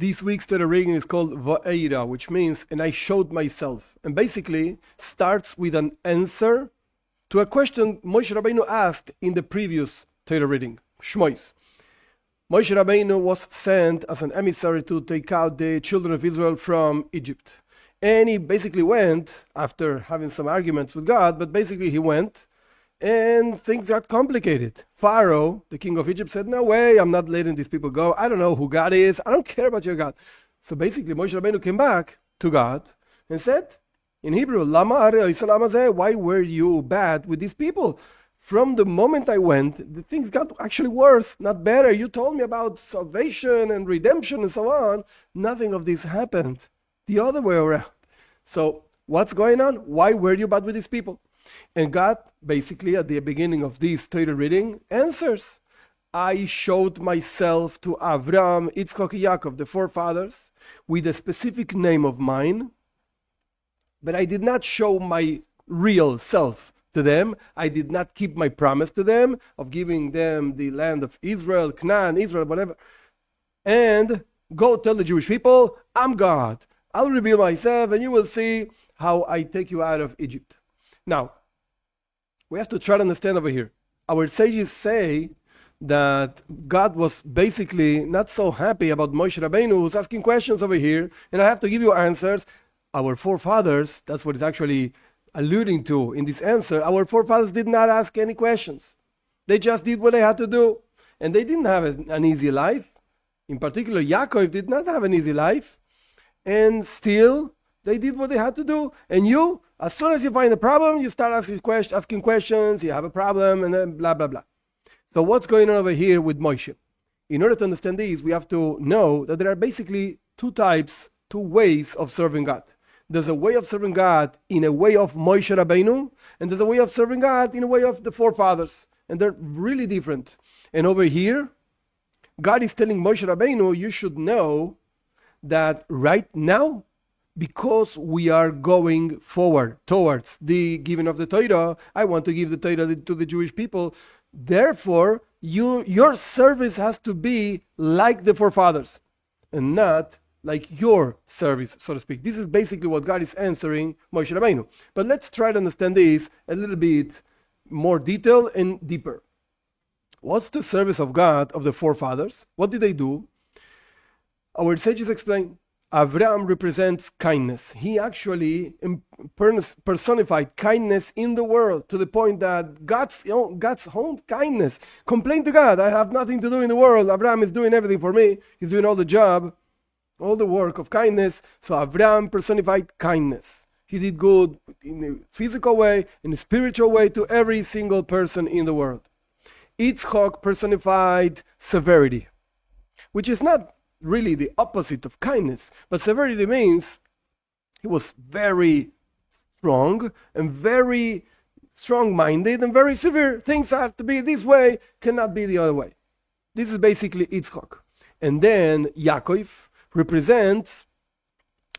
This week's Torah reading is called Va'eira, which means, and I showed myself. And basically starts with an answer to a question Moshe Rabbeinu asked in the previous Torah reading, Shmois. Moshe Rabbeinu was sent as an emissary to take out the children of Israel from Egypt. And he basically went, after having some arguments with God, but basically he went, and things got complicated. Pharaoh, the king of Egypt, said, no way, I'm not letting these people go. I don't know who God is. I don't care about your God. So basically, Moshe Rabbeinu came back to God and said, in Hebrew, why were you bad with these people? From the moment I went, the things got actually worse, not better. You told me about salvation and redemption and so on. Nothing of this happened. The other way around. So what's going on? Why were you bad with these people? And God, basically, at the beginning of this Torah reading, answers. I showed myself to Avram, Yitzchak, and Yaakov, the forefathers, with a specific name of mine, but I did not show my real self to them. I did not keep my promise to them of giving them the land of Israel, Canaan, Israel, whatever. And go tell the Jewish people, I'm God. I'll reveal myself, and you will see how I take you out of Egypt. Now, we have to try to understand over here. Our sages say that God was basically not so happy about Moshe Rabbeinu, who's asking questions over here, and I have to give you answers. Our forefathers, that's what it's actually alluding to in this answer, our forefathers did not ask any questions. They just did what they had to do. And they didn't have an easy life. In particular, Yaakov did not have an easy life. And still, they did what they had to do. And you, as soon as you find a problem, you start asking questions, you have a problem, and then blah, blah, blah. So what's going on over here with Moshe? In order to understand this, we have to know that there are basically two ways of serving God. There's a way of serving God in a way of Moshe Rabbeinu, and there's a way of serving God in a way of the forefathers. And they're really different. And over here, God is telling Moshe Rabbeinu, you should know that right now, because we are going forward towards the giving of the Torah, I want to give the Torah to the Jewish people. Therefore, your service has to be like the forefathers and not like your service, so to speak. This is basically what God is answering Moshe Rabbeinu. But let's try to understand this a little bit more detailed and deeper. What's the service of God of the forefathers? What did they do? Our sages explain. Avram represents kindness. He actually personified kindness in the world to the point that God's own kindness. Complain to God, I have nothing to do in the world. Avram is doing everything for me. He's doing all the job, all the work of kindness. So Avram personified kindness. He did good in a physical way, in a spiritual way to every single person in the world. Yitzchak personified severity, which is not really the opposite of kindness, but severity means he was very strong and very strong-minded and very severe. Things have to be this way, cannot be the other way. This is basically Yitzchak. And then Yaakov represents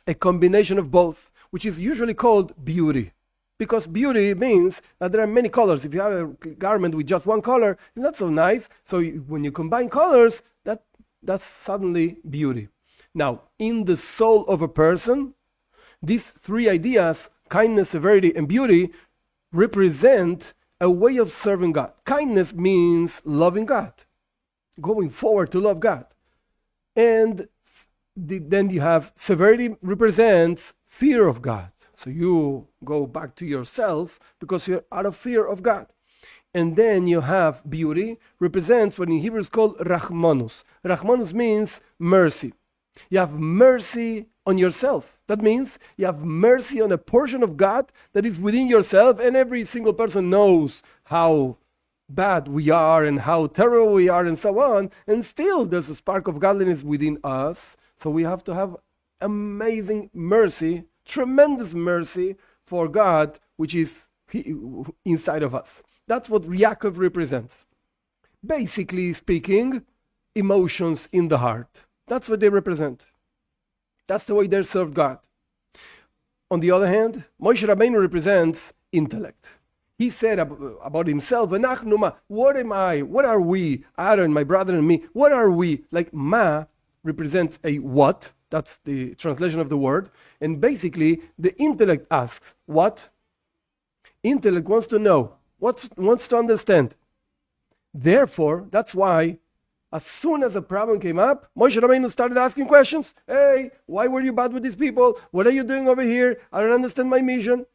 a combination of both, which is usually called beauty. Because beauty means that there are many colors. If you have a garment with just one color, it's not so nice. So when you combine colors, that's suddenly beauty. Now, in the soul of a person, these three ideas, kindness, severity, and beauty, represent a way of serving God. Kindness means loving God, going forward to love God. And then you have severity represents fear of God. So you go back to yourself because you're out of fear of God. And then you have beauty, represents what in Hebrew is called Rachmanus. Rachmanus means mercy. You have mercy on yourself. That means you have mercy on a portion of God that is within yourself, and every single person knows how bad we are and how terrible we are and so on. And still there's a spark of godliness within us. So we have to have amazing mercy, tremendous mercy for God, which is inside of us. That's what Yaakov represents. Basically speaking, emotions in the heart. That's what they represent. That's the way they serve God. On the other hand, Moshe Rabbeinu represents intellect. He said about himself, what am I? What are we? Aaron, my brother and me, what are we? Like ma represents a what. That's the translation of the word. And basically, the intellect asks, what? Intellect wants to know, wants to understand. Therefore, that's why, as soon as a problem came up, Moshe Rabbeinu started asking questions. Hey, why were you bad with these people? What are you doing over here? I don't understand my mission.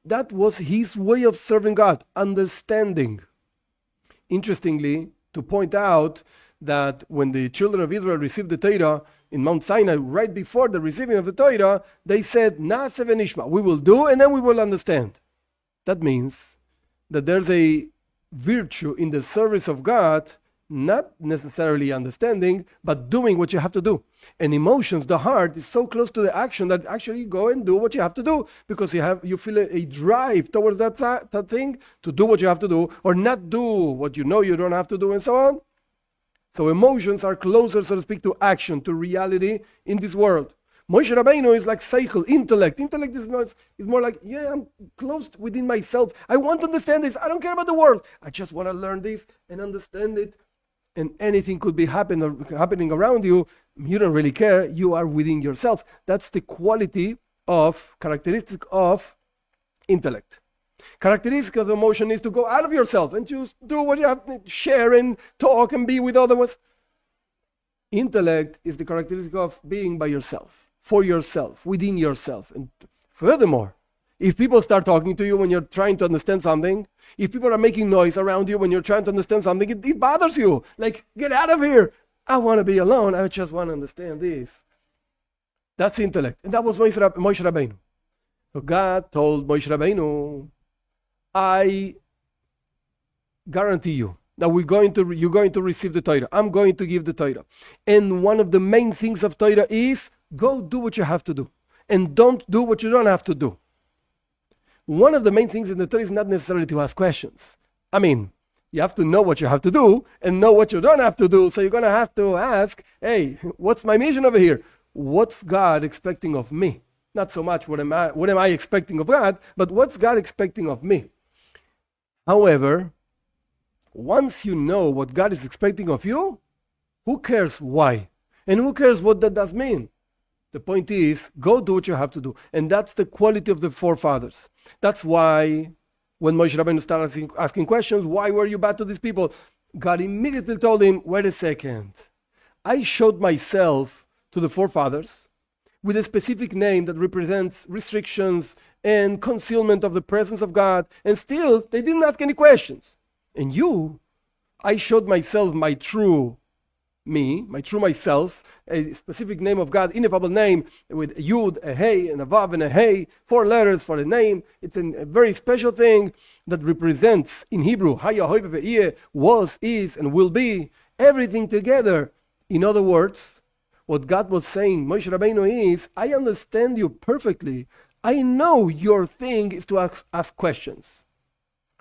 That was his way of serving God, understanding. Interestingly, to point out that when the children of Israel received the Torah in Mount Sinai, right before the receiving of the Torah, they said, Na'aseh v'nishma, we will do and then we will understand. That means that there's a virtue in the service of God, not necessarily understanding, but doing what you have to do. And emotions, the heart, is so close to the action that actually you go and do what you have to do, because you feel a drive towards that thing to do what you have to do, or not do what you know you don't have to do, and so on. So emotions are closer, so to speak, to action, to reality in this world. Moshe Rabbeinu is like Seichel, intellect. Intellect is more like, I'm close within myself. I want to understand this. I don't care about the world. I just want to learn this and understand it. And anything could be happening around you. You don't really care. You are within yourself. That's the characteristic of intellect. Characteristic of emotion is to go out of yourself and just do what you have to share and talk and be with others. Intellect is the characteristic of being by yourself, for yourself, within yourself. And furthermore, if people start talking to you when you're trying to understand something, if people are making noise around you when you're trying to understand something, it bothers you. Like, get out of here. I want to be alone. I just want to understand this. That's intellect. And that was Moshe Rabbeinu. So God told Moshe Rabbeinu, I guarantee you that you're going to receive the Torah. I'm going to give the Torah. And one of the main things of Torah is go do what you have to do. And don't do what you don't have to do. One of the main things in the Torah is not necessarily to ask questions. I mean, you have to know what you have to do and know what you don't have to do. So you're going to have to ask, hey, what's my mission over here? What's God expecting of me? Not so much what am I expecting of God, but what's God expecting of me? However, once you know what God is expecting of you, who cares why? And who cares what that does mean? The point is, go do what you have to do. And that's the quality of the forefathers. That's why when Moshe Rabbeinu started asking questions, why were you bad to these people? God immediately told him, wait a second. I showed myself to the forefathers with a specific name that represents restrictions and concealment of the presence of God, and still they didn't ask any questions. And I showed myself my true myself, a specific name of God, ineffable name with a Yud, a Hey, and a Vav, and a Hey, 4 letters for the name. It's a very special thing that represents in Hebrew, Haya, Hoy, Ve'eh, was, is, and will be, everything together. In other words, what God was saying, Moshe Rabbeinu, is, I understand you perfectly. I know your thing is to ask questions.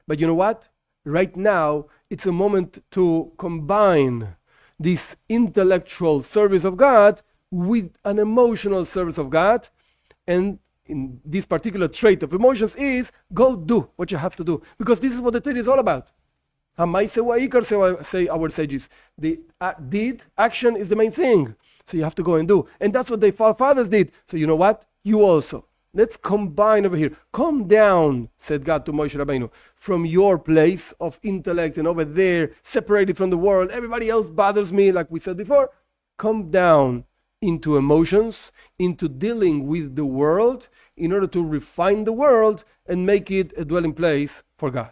But you know what? Right now, it's a moment to combine this intellectual service of God with an emotional service of God. And in this particular trait of emotions is, go do what you have to do. Because this is what the Torah is all about. Say our sages. The action is the main thing. So you have to go and do. And that's what the fathers did. So you know what? You also. Let's combine over here. Come down, said God to Moshe Rabbeinu, from your place of intellect and over there, separated from the world. Everybody else bothers me, like we said before. Come down into emotions, into dealing with the world, in order to refine the world and make it a dwelling place for God.